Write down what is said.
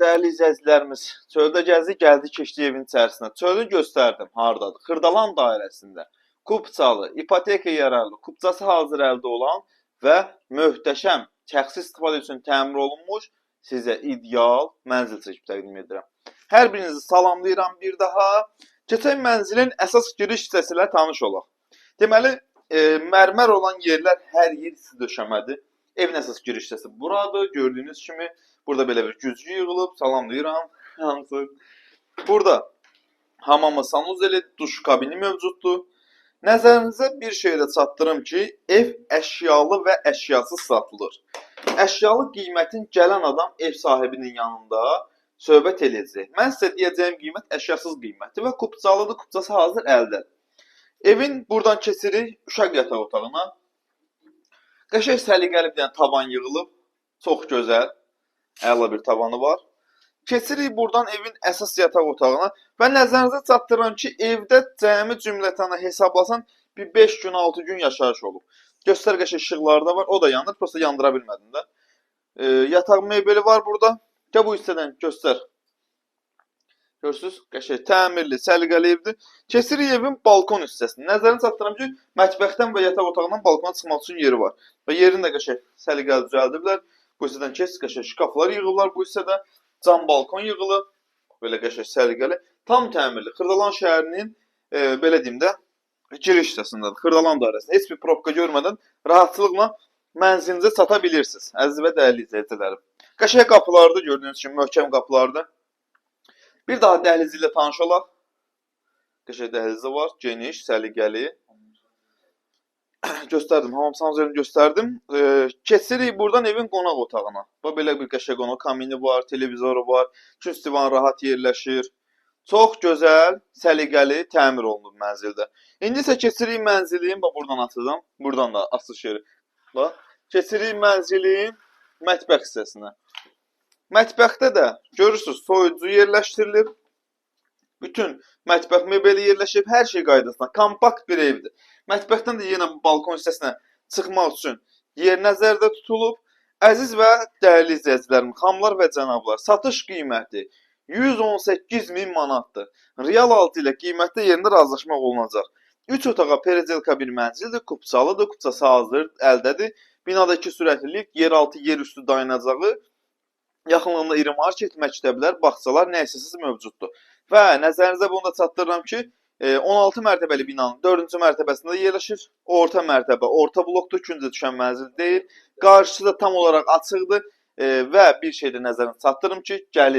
Değerli izləyicilərimiz, çöldə gəzdik, gəldik, keçdik evin içərisinə. Çölü göstərdim, hardadır? Xırdalan dairəsində. Kupçalı, ipoteka yararlı, kupçası hazır əldə olan və möhtəşəm, şəxsi istifadə üçün təmir olunmuş sizə ideal mənzil çəkib təqdim edirəm. Hər birinizi salamlayıram bir daha. Keçən mənzilin əsas giriş hissəsi ilə tanış olaq. Deməli, mərmər olan yerlər hər yer isti döşəmədir. Evin əsas giriş hissəsi buradır. Gördüyünüz kimi burada belə bir güzgü yığılıb. Salamlayıram. Burada hamamı, sanuzeli, duş kabini mövcuddur. Nəzərinizə bir şey də çatdırım ki, ev əşyalı və əşyasız satılır. Əşyalı qiymətin gələn adam ev sahibinin yanında söhbət eləyəcək. Mən sizə deyəcəyim qiymət əşyasız qiymətdir və kupçalıdır, kupçası hazır əldə. Evin buradan keçirik uşaq yataq otağına. Qəşəng səliqəli bir tavan yığılıb. Çox gözəl, əla bir tavanı var. Keçirik buradan evin əsas yataq otağına və nəzərinizə çatdırıram ki, evdə cəmi cümlətənə hesablasan bir 5 gün, 6 gün yaşayış olub. Göstər qəşəng işıqları da var, o da yanır, prosta yandıra bilmədim də. Yataq mebeli var burada. Gəl bu hissədən göstər. Görürsünüz, qəşəng təmirli, səliqəli evdir. Keçirik evin balkon hissəsini. Nəzərinizə çatdırıram ki, mətbəxdən və yataq otağından balkona çıxmaq üçün yeri var. Və yerini də qəşəng səliqəli düzəldiblər. Bu hissədən keç, qəşəng şkaflar yığırlar bu hissədə. Cam balkon yığılıb, belə qəşəng səliqəli, tam təmirli. Xırdalan şəhərinin, belə deyim də, giriş hissəsindədir. Xırdalan dairəsində. Heç bir probka görmədən rahatçılıqla mənzilinizə çata bilirsiniz. Əziz və dəyərli izləyicilərim. Qəşəng qapılardır, gördüyünüz kimi möhkəm qapılardır. Bir daha dəhlizi ilə tanış olaq. Qəşəng dəhlizi var, geniş, səliqəli. Göstərdim, hamam sanuzəlini göstərdim. Keçirik buradan evin qonaq otağına. Belə bir qəşəng qonaq, kamini var, televizoru var, küns divan rahat yerləşir. Çox gözəl, səliqəli, təmir olunub mənzildə. İndi isə keçirik mənzilin, buradan açacağım, buradan da açış yeri. Keçirik mənzilin mətbəx hissəsinə. Mətbəxdə də görürsünüz, soyucu yerləşdirilib. Bütün mətbəx mebeli yerləşib, hər şey qaydasında, kompakt bir evdir. Mətbəxdən də yenə balkon hissəsinə çıxmaq üçün yer nəzərdə tutulub. Əziz və dəyərli izləyicilərim, xanımlar və cənablar, satış qiyməti 118.000 manatdır. Real altı ilə qiymətdə yerində razılaşmaq olunacaq. 3 otağa perezelka bir mənzildir, kupçalıdır, kupçası hazır, əldədir. Binada 2 sürətlilik, yeraltı, yerüstü dayanacağı, yaxınlığında iri market, məktəblər, bağçalar, nəysəsiz mövcuddur. Və nəzərinizə bunu da çatdırıram ki, 16 mərtəbəli binanın 4-cü mərtəbəsində yerləşir. Orta mərtəbə, orta blokdur, küncə düşən mənzil deyil. Qarşısı da tam olaraq açıqdır və bir şey də nəzərinizə çatdırım ki, gəlir.